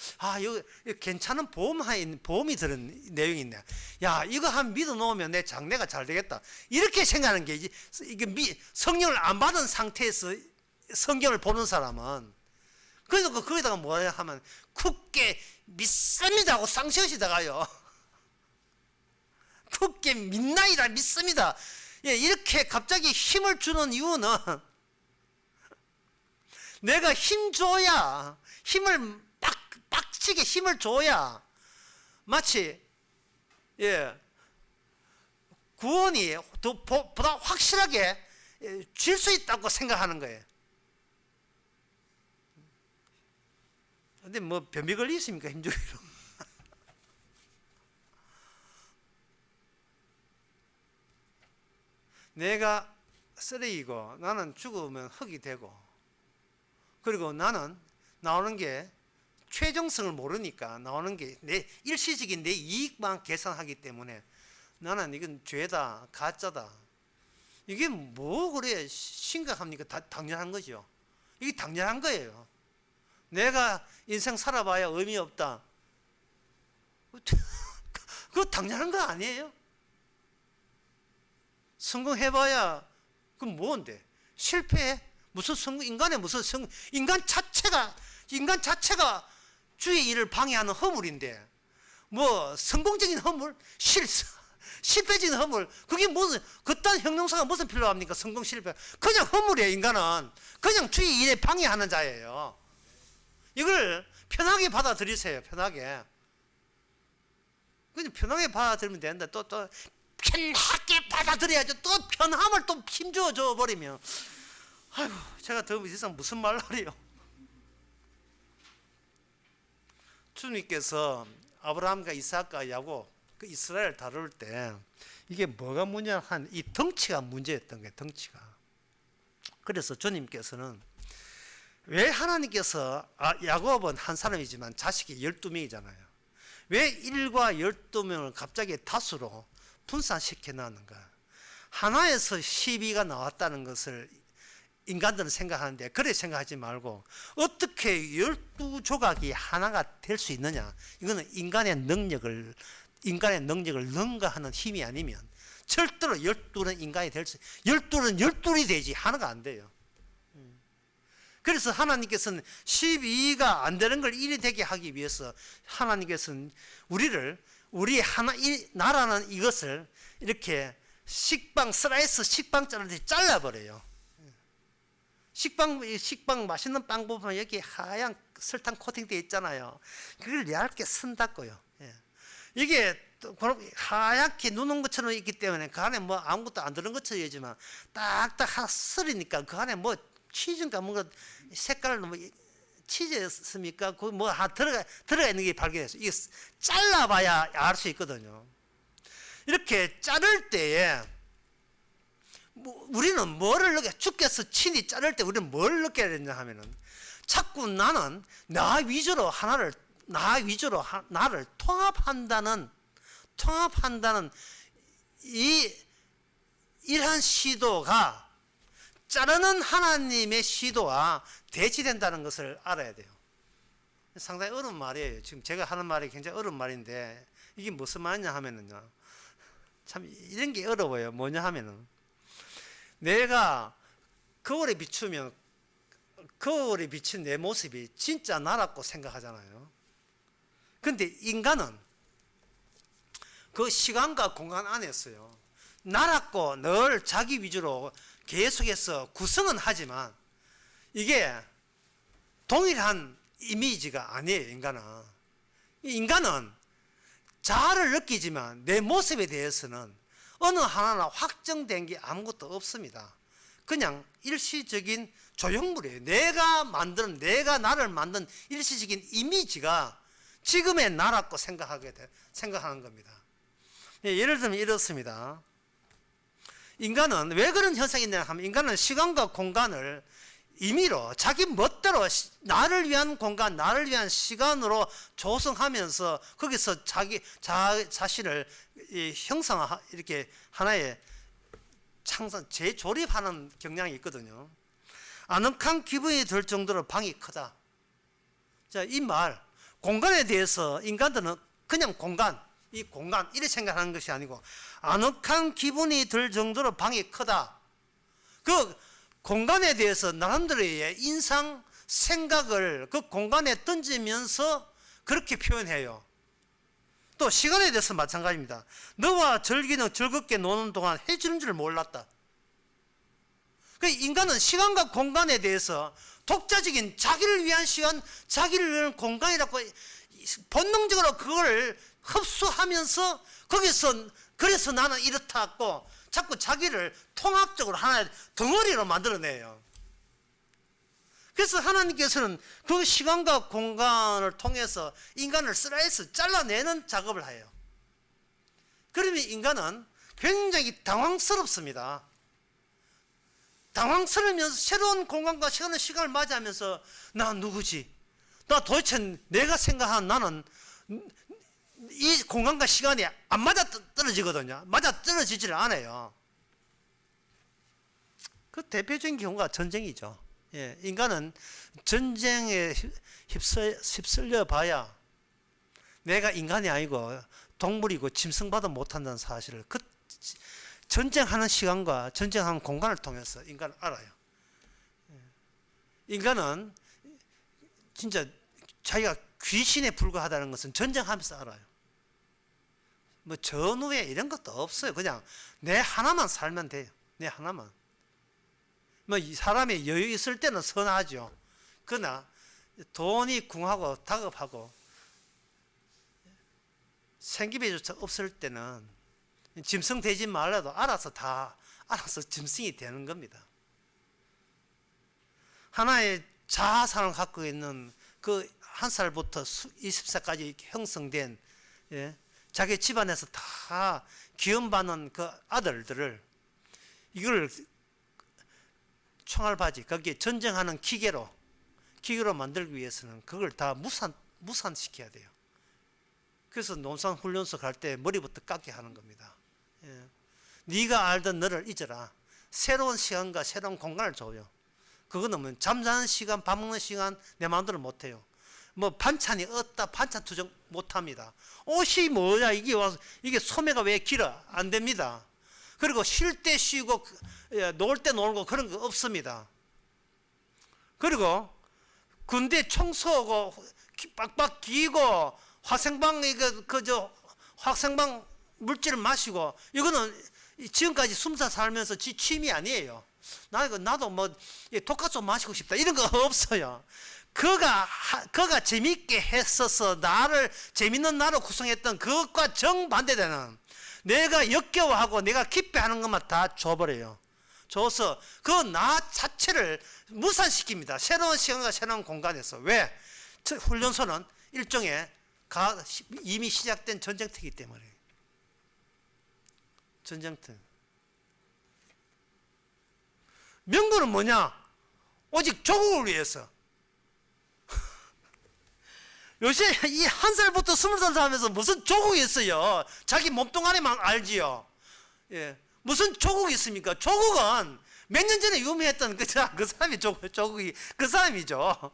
이거 괜찮은 보험이 들은 내용이 있네. 야, 이거 한 믿어 놓으면 내 장래가 잘 되겠다. 이렇게 생각하는 게 이게 성령을 안 받은 상태에서 성경을 보는 사람은 그래서 거기다가 뭐라 하면 굳게 믿습니다 하고 쌍시옷이다가요. 굳게 믿나이다 믿습니다. 예, 이렇게 갑자기 힘을 주는 이유는 내가 힘줘야, 힘을 빡치게 힘을 줘야 마치 구원이 보다 확실하게 줄 수 있다고 생각하는 거예요. 근데 뭐 변비 걸리 있습니까? 힘주기로. 내가 쓰레기고 나는 죽으면 흙이 되고, 그리고 나는 나오는 게 최종성을 모르니까 나오는 게 내 일시적인 내 이익만 계산하기 때문에 나는 이건 죄다, 가짜다. 이게 뭐 그래 심각합니까? 당연한 거죠. 이게 당연한 거예요. 내가 인생 살아봐야 의미 없다. 그거 당연한 거 아니에요? 성공해봐야 그럼 뭔데? 실패해? 무슨 인간 자체가 주의 일을 방해하는 허물인데, 뭐 성공적인 허물, 실패적인 허물, 그게 무슨 그딴 형용사가 무슨 필요합니까? 성공 실패 그냥 허물이에요. 인간은 그냥 주의 일에 방해하는 자예요. 이걸 편하게 받아들이세요. 편하게. 그냥 편하게 받아들이면 되는데 또 편하게 받아들여야죠. 또 편함을 또 힘줘 버리면. 아이고, 제가 더 이상 무슨 말을 하래요. 주님께서 아브라함과 이삭과 야곱 그 이스라엘 다룰 때 이게 뭐가 문제냐 한 이 덩치가 문제였던 거예요. 덩치가. 그래서 주님께서는 왜 하나님께서 야곱은 한 사람이지만 자식이 12명이잖아요. 왜 1과 12명을 갑자기 다수로 분산시켜 놨는가? 하나에서 12가 나왔다는 것을 인간들은 생각하는데 그래 생각하지 말고 어떻게 12조각이 하나가 될 수 있느냐? 이거는 인간의 능력을 능가하는 힘이 아니면 절대로 12는 인간이 될 수, 12는 12이 되지 하나가 안 돼요. 그래서 하나님께서는 12가 안 되는 걸 1이 되게 하기 위해서 하나님께서는 우리를 우리 하나 이 나라는 이것을 이렇게 슬라이스 식빵 자르듯이 잘라버려요. 식빵 맛있는 빵 보면 여기 하얀 설탕 코팅되어 있잖아요. 그걸 얇게 쓴다고요. 이게 하얗게 누는 것처럼 있기 때문에 그 안에 뭐 아무것도 안 들은 것처럼 여지만 딱딱 썰으니까 그 안에 뭐 치즈인가 뭔가 색깔 뭐 치즈였습니까? 그 뭐 들어가 있는 게 발견했어요. 이게 잘라봐야 알 수 있거든요. 이렇게 자를 때에 우리는 뭐를 느껴? 주께서 친히 자를 때 우리는 뭘 느껴야 되냐 하면은 자꾸 나는 나 위주로 나를 통합한다는 이러한 시도가 자르는 하나님의 시도와 대치된다는 것을 알아야 돼요. 상당히 어려운 말이에요. 지금 제가 하는 말이 굉장히 어려운 말인데 이게 무슨 말이냐 하면은요. 참 이런 게 어려워요. 뭐냐 하면은 내가 거울에 비추면 거울에 비친 내 모습이 진짜 나라고 생각하잖아요. 근데 인간은 그 시간과 공간 안에서요. 나라고 늘 자기 위주로 계속해서 구성은 하지만 이게 동일한 이미지가 아니에요. 인간은 자아를 느끼지만 내 모습에 대해서는 어느 하나나 확정된 게 아무것도 없습니다. 그냥 일시적인 조형물이에요. 내가 나를 만든 일시적인 이미지가 지금의 나라고 생각하는 겁니다. 예를 들면 이렇습니다. 인간은 왜 그런 현상이 있냐 하면 인간은 시간과 공간을 임의로 자기 멋대로 나를 위한 공간, 나를 위한 시간으로 조성하면서 거기서 자신을 형상화 이렇게 하나의 재조립하는 경향이 있거든요. 아늑한 기분이 들 정도로 방이 크다. 자, 이 말 공간에 대해서 인간들은 그냥 이 공간 이렇게 생각하는 것이 아니고 아늑한 기분이 들 정도로 방이 크다. 그 공간에 대해서 나름대로의 인상, 생각을 그 공간에 던지면서 그렇게 표현해요. 또 시간에 대해서 마찬가지입니다. 너와 즐겁게 노는 동안 해지는 줄 몰랐다. 그 인간은 시간과 공간에 대해서 독자적인 자기를 위한 시간, 자기를 위한 공간이라고 본능적으로 그걸 흡수하면서 거기서 그래서 나는 이렇다고 자꾸 자기를 통합적으로 하나의 덩어리로 만들어내요. 그래서 하나님께서는 그 시간과 공간을 통해서 인간을 슬라이스 잘라내는 작업을 해요. 그러면 인간은 굉장히 당황스럽습니다. 당황스러우면서 새로운 공간과 시간을 맞이하면서 나 누구지? 나 도대체 내가 생각한 나는 이 공간과 시간이 안 맞아 떨어지거든요. 맞아 떨어지지를 않아요. 그 대표적인 경우가 전쟁이죠. 예, 인간은 전쟁에 휩쓸려 봐야 내가 인간이 아니고 동물이고 짐승봐도 못한다는 사실을 그 전쟁하는 시간과 전쟁하는 공간을 통해서 인간을 알아요. 인간은 진짜 자기가 귀신에 불과하다는 것은 전쟁하면서 알아요. 뭐 전후에 이런 것도 없어요. 그냥 내 하나만 살면 돼요. 내 하나만. 뭐 사람이 여유 있을 때는 선하죠. 그러나 돈이 궁하고 다급하고 생기비조차 없을 때는 짐승 되지 말라도 알아서 짐승이 되는 겁니다. 하나의 자아상을 갖고 있는 그 한 살부터 20살까지 형성된 자기 집안에서 다 기원받는 그 아들들을 이걸 총알바지 거기에 전쟁하는 기계로 만들기 위해서는 그걸 다 무산시켜야 돼요. 그래서 농산훈련소 갈 때 머리부터 깎게 하는 겁니다. 네가 알던 너를 잊어라. 새로운 시간과 새로운 공간을 줘요. 그거는 뭐 잠자는 시간, 밥 먹는 시간 내 마음대로 못해요. 뭐 반찬이 없다, 반찬 투정 못합니다. 옷이 뭐야 이게 소매가 왜 길어? 안 됩니다. 그리고 쉴 때 쉬고 놀 때 놀고 그런 거 없습니다. 그리고 군대 청소하고 빡빡 기고 화생방 활성방 물질을 마시고, 이거는 지금까지 20살 살면서 지 취미 아니에요. 나도 뭐 독가스 마시고 싶다 이런 거 없어요. 그가 재밌게 했어서 재밌는 나를 구성했던 그것과 정반대되는, 내가 역겨워하고 내가 기뻐하는 것만 다 줘버려요. 줘서 그 나 자체를 무산시킵니다. 새로운 시간과 새로운 공간에서. 왜? 훈련소는 일종의 이미 시작된 전쟁터이기 때문에. 전쟁터. 명분은 뭐냐? 오직 조국을 위해서. 요새 이 1살부터 20살 살면서 무슨 조국이 있어요? 자기 몸뚱아리만 알지요. 예. 무슨 조국이 있습니까? 조국은 몇 년 전에 유명했던 그 사람이 조국이 그 사람이죠.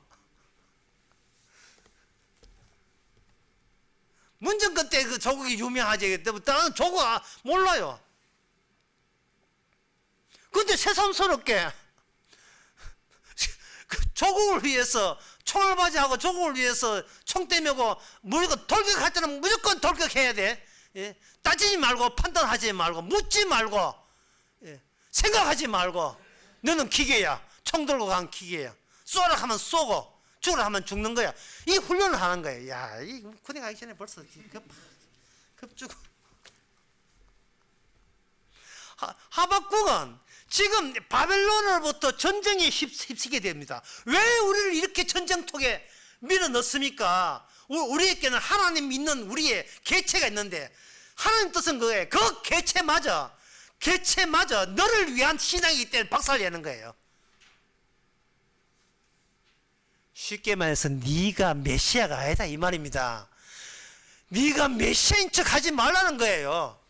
문정권 때 그 조국이 유명하지. 다른 조국 몰라요. 그런데 새삼스럽게 조국을 위해서 총을 맞이하고 조국을 위해서 총 떼매고 무조건 돌격할 때는 무조건 돌격해야 돼. 예? 따지지 말고 판단하지 말고 묻지 말고, 예? 생각하지 말고. 너는 기계야. 총 들고 간 기계야. 쏘라 하면 쏘고 죽으라 하면 죽는 거야. 이 훈련을 하는 거예요. 야, 이 군에 가기 전에 벌써 급죽. 하박국은 지금 바벨론으로부터 전쟁에 휩쓰게 됩니다. 왜 우리를 이렇게 전쟁통에 밀어넣습니까? 우리에게는 하나님 믿는 우리의 개체가 있는데, 하나님 뜻은 그거예요. 그 개체마저 너를 위한 신앙이기 때문에 박살내는 거예요. 쉽게 말해서 네가 메시아가 아니다 이 말입니다. 네가 메시아인 척 하지 말라는 거예요.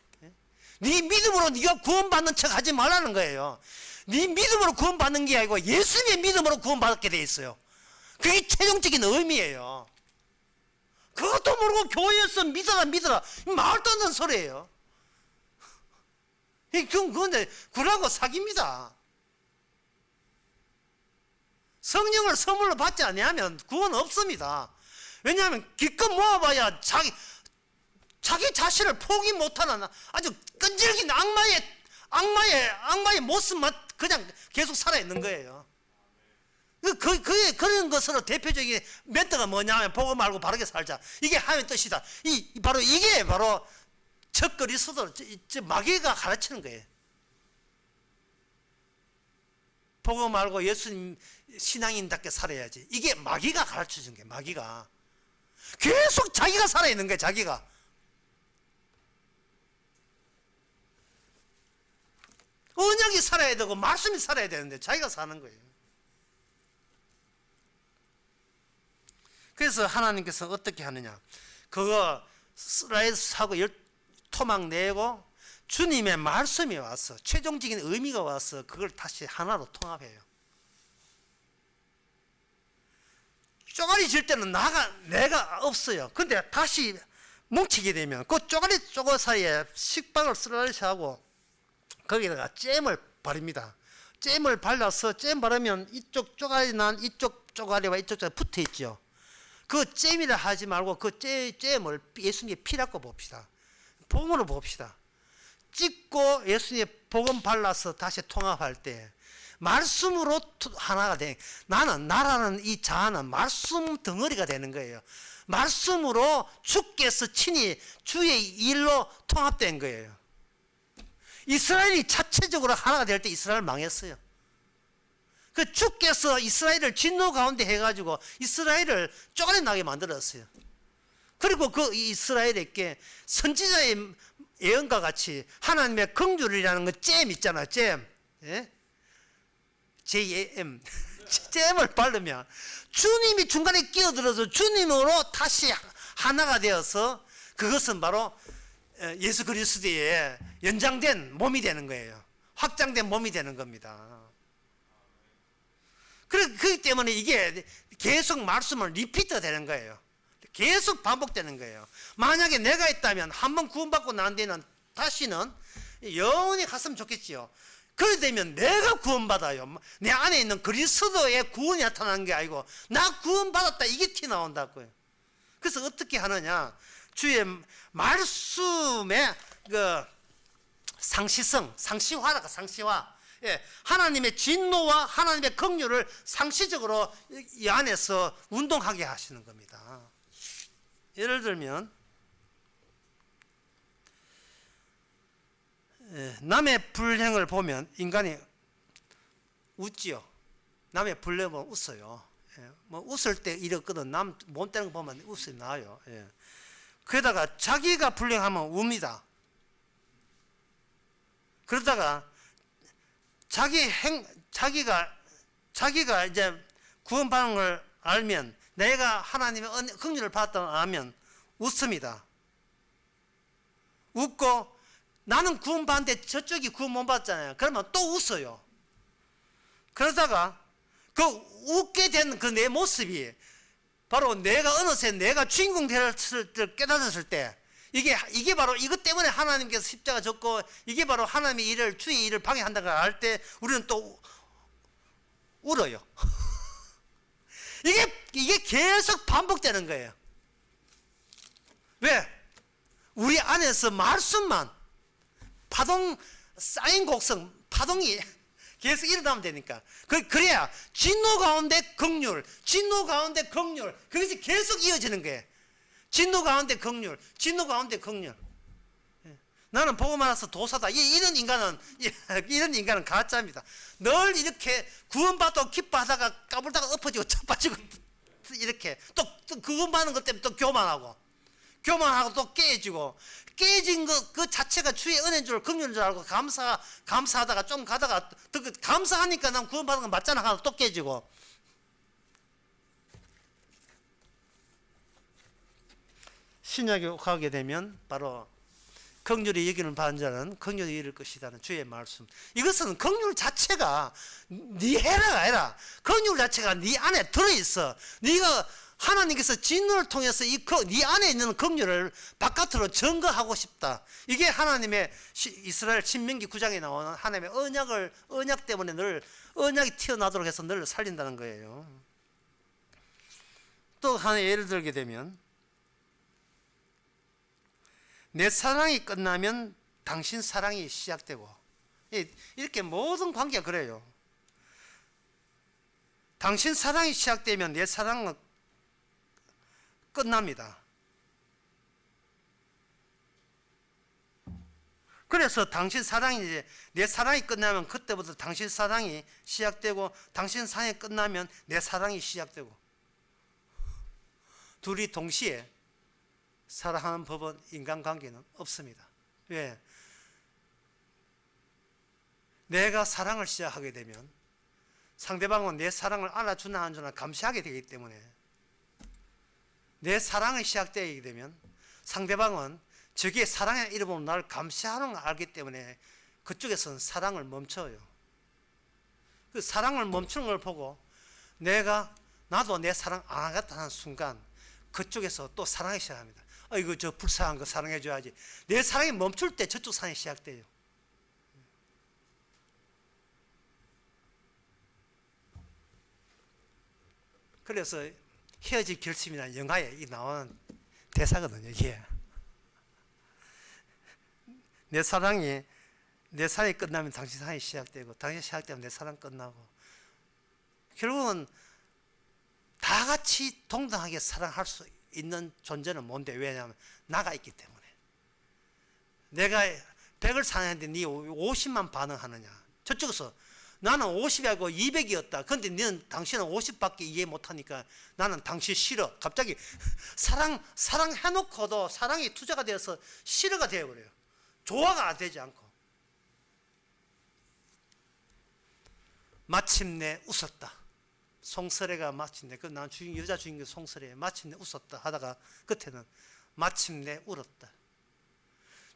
네 믿음으로 네가 구원받는 척 하지 말라는 거예요. 네 믿음으로 구원받는 게 아니고 예수님의 믿음으로 구원받게 돼 있어요. 그게 최종적인 의미예요. 그것도 모르고 교회에서 믿어라 말도 안 되는 소리예요. 그건 굴하고 사기입니다. 성령을 선물로 받지 아니하면 구원 없습니다. 왜냐하면 기껏 모아봐야 자기 자신을 포기 못하는 아주 끈질긴 악마의 모습만 그냥 계속 살아있는 거예요. 그런 것으로 대표적인 멘트가 뭐냐면 복음 알고 바르게 살자. 이게 하나님의 뜻이다. 이게 바로 첫 그리스도 마귀가 가르치는 거예요. 복음 알고 예수님 신앙인답게 살아야지. 이게 마귀가 가르쳐준 거예요. 마귀가 계속 자기가 살아있는 거예요. 자기가. 언약이 살아야 되고 말씀이 살아야 되는데 자기가 사는 거예요. 그래서 하나님께서 어떻게 하느냐, 그거 슬라이드하고 토막 내고 주님의 말씀이 와서 최종적인 의미가 와서 그걸 다시 하나로 통합해요. 쪼가리 질 때는 내가 없어요. 근데 다시 뭉치게 되면 그 쪼가리 사이에 식빵을 슬라이드하고 거기다가 잼을 바릅니다. 잼을 발라서 잼 바르면 이쪽 쪼가리 난 이쪽 쪼가리와 이쪽 쪼가리 붙어 있죠. 그 잼이라 하지 말고 그 잼을 예수님의 피라고 봅시다. 복음으로 봅시다. 찍고 예수님의 복음 발라서 다시 통합할 때 말씀으로 하나가 돼. 나라는 이 자아는 말씀 덩어리가 되는 거예요. 말씀으로 주께서 친히 주의 일로 통합된 거예요. 이스라엘이 자체적으로 하나가 될 때 이스라엘 망했어요. 그 주께서 이스라엘을 진노 가운데 해가지고 이스라엘을 쪼가리나게 만들었어요. 그리고 그 이스라엘에게 선지자의 예언과 같이 하나님의 긍휼이라는 그 잼 있잖아요. 잼. 예? JAM. 잼을 바르면 주님이 중간에 끼어들어서 주님으로 다시 하나가 되어서 그것은 바로 예수 그리스도의 연장된 몸이 되는 거예요. 확장된 몸이 되는 겁니다. 그렇기 때문에 이게 계속 말씀을 리피트 되는 거예요. 계속 반복되는 거예요. 만약에 내가 있다면 한번 구원받고 난 뒤에는 다시는 영원히 갔으면 좋겠지요. 그래 되면 내가 구원받아요. 내 안에 있는 그리스도의 구원이 나타나는 게 아니고 나 구원받았다 이게 티 나온다고요. 그래서 어떻게 하느냐, 주의 말씀의 그 상시성, 상시화라가 상시화. 예, 하나님의 진노와 하나님의 긍휼을 상시적으로 이 안에서 운동하게 하시는 겁니다. 예를 들면 남의 불행을 보면 인간이 웃지요. 남의 불행을 보면 웃어요. 뭐 웃을 때 이렇거든. 남 못 되는 거 보면 웃음이 나요. 그러다가 자기가 불행하면 웁니다. 그러다가 자기가 이제 구원받는 걸 알면, 내가 하나님의 긍휼을 받았다 하면 웃습니다. 웃고 나는 구원받는데 저쪽이 구원 못 받았잖아요. 그러면 또 웃어요. 그러다가 그 웃게 된 그 내 모습이 바로 내가 어느새 내가 주인공 되었을 때 깨달았을 때, 이게 바로 이것 때문에 하나님께서 십자가 졌고, 이게 바로 하나님의 일을, 주의 일을 방해한다는 걸 알 때 우리는 또 울어요. 이게 계속 반복되는 거예요. 왜? 우리 안에서 말씀만 파동, 쌓인 곡성, 파동이 계속 일어나면 되니까. 그래야 진노 가운데 긍휼, 진노 가운데 긍휼, 그것이 계속 이어지는 거예요. 진노 가운데 긍휼, 진노 가운데 긍휼. 나는 보고 말아서 도사다. 이런 인간은 가짜입니다. 늘 이렇게 구원받고 기뻐하다가 까불다가 엎어지고 자빠지고 이렇게 또 구원받는 것 때문에 또 교만하고 또 깨진 것 그 자체가 주의 은혜인 줄, 긍휼인 줄 알고 감사하다가 좀 가다가 감사하니까 난 구원받은 건 맞잖아 하고 또 깨지고. 신약에 가게 되면 바로 긍휼히 여기는 받은 자는 긍휼히 이를 것이라는 주의 말씀. 이것은 긍휼 자체가 네 해라가 아니라 긍휼 자체가 네 안에 들어있어. 네가 하나님께서 진노를 통해서 네 안에 있는 긍휼을 바깥으로 증거하고 싶다. 이게 하나님의 이스라엘 신명기 9장에 나오는 하나님의 언약 때문에 늘 언약이 튀어나도록 해서 늘 살린다는 거예요. 또 하나 예를 들게 되면, 내 사랑이 끝나면 당신 사랑이 시작되고, 이렇게 모든 관계가 그래요. 당신 사랑이 시작되면 내 사랑은 끝납니다. 그래서 당신 사랑이 이제 내 사랑이 끝나면 그때부터 당신 사랑이 시작되고, 당신 사랑이 끝나면 내 사랑이 시작되고, 둘이 동시에 사랑하는 법은 인간관계는 없습니다. 왜? 내가 사랑을 시작하게 되면 상대방은 내 사랑을 알아주나 안 주나 감시하게 되기 때문에, 내 사랑이 시작되게 되면 상대방은 저게 사랑의 이름으로 나를 감시하는 걸 알기 때문에 그쪽에서는 사랑을 멈춰요. 그 사랑을 멈추는 걸 보고 나도 내 사랑 안 하겠다는 순간 그쪽에서 또 사랑이 시작합니다. 이거 저 불쌍한 거 사랑해줘야지. 내 사랑이 멈출 때 저쪽 사랑이 시작돼요. 그래서 헤어질 결심이라는 영화에 나오는 대사거든요. 이게 내 사랑이 끝나면 당신 사랑이 시작되고, 당신 시작되면 내 사랑 끝나고, 결국은 다 같이 동등하게 사랑할 수 있는 존재는 뭔데? 왜냐하면 나가 있기 때문에. 내가 100을 사랑했는데 네 50만 반응하느냐? 저쪽에서 나는 50이고 200이었다. 그런데 당신은 50밖에 이해 못하니까 나는 당신 싫어. 갑자기 사랑해놓고도 사랑이 투자가 되어서 싫어가 되어버려요. 조화가 되지 않고. 마침내 웃었다. 송설애가 마침내, 난 여자 주인공 송설애, 마침내 웃었다 하다가 끝에는 마침내 울었다.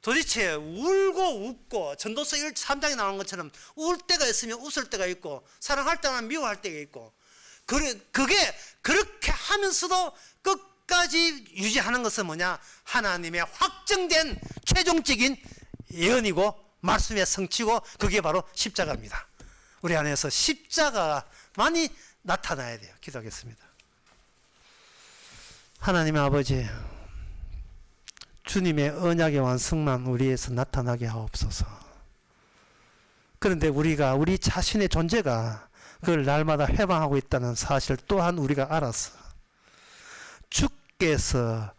도대체 울고 웃고, 전도서 3장에 나오는 것처럼 울 때가 있으면 웃을 때가 있고, 사랑할 때는 미워할 때가 있고, 그게 그렇게 하면서도 끝까지 유지하는 것은 뭐냐? 하나님의 확정된 최종적인 예언이고 말씀의 성취고, 그게 바로 십자가입니다. 우리 안에서 십자가가 많이 나타나야 돼요. 기도하겠습니다. 하나님의 아버지, 주님의 언약의 완성만 우리에서 나타나게 하옵소서. 그런데 우리가 우리 자신의 존재가 그걸 날마다 해방하고 있다는 사실 또한 우리가 알았어. 주께서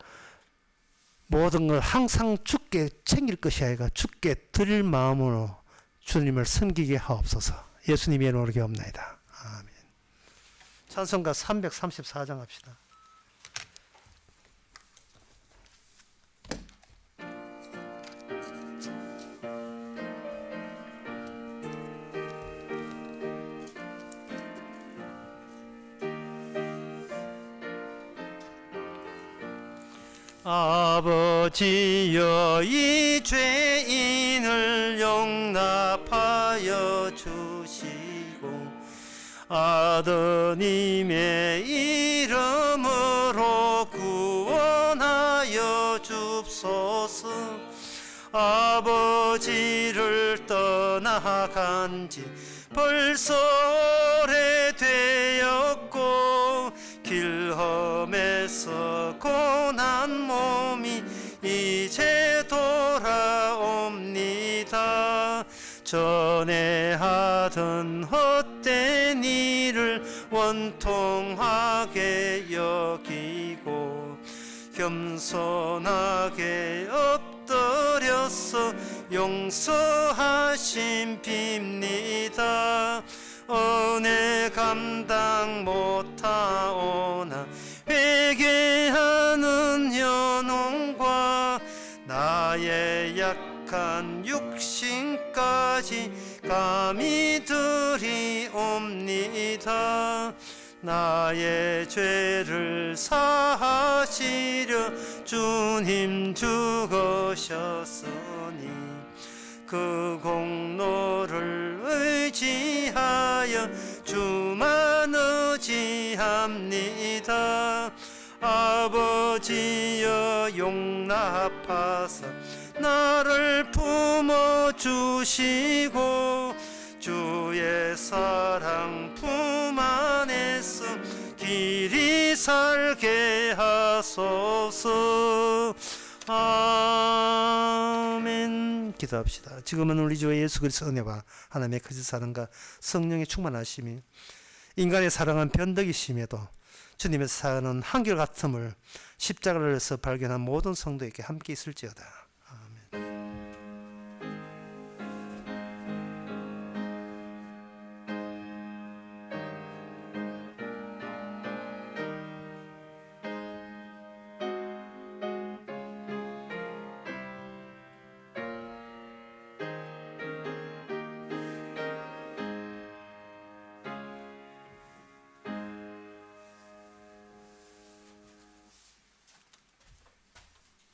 모든 걸 항상 주께 챙길 것이 아니라 주께 드릴 마음으로 주님을 섬기게 하옵소서. 예수님의 이름으로 기도합나이다. 아멘. 찬송가 334장 합시다. 아버지여 이 죄인을 용납하여 주시고 아드님의 이름으로 구원하여 줍소서. 아버지를 떠나간 지 벌써 오래되었고 길험에서 고난 몸이 이제 돌아옵니다. 전에 하던 헛된 일을 원통하게 여기고 겸손하게 엎드려서 용서하심 빕니다. 은혜 감당 못하오나 회개하는 연원과 나의 약한 육신까지 감히 드리옵니다. 나의 죄를 사하시려 주님 죽으셨으니 그 공로를 의지하여 주만 의지합니다. 아버지여 용납하사 나를 품어주시고 주의 사랑 품 안에서 길이 살게 하소서. 아멘. 기도합시다. 지금은 우리 주 예수 그리스도 은혜와 하나님의 거짓 사랑과 성령의 충만하심이 인간의 사랑은 변덕이심에도 주님의 사랑은 한결같음을 십자가를 해서 발견한 모든 성도에게 함께 있을지어다.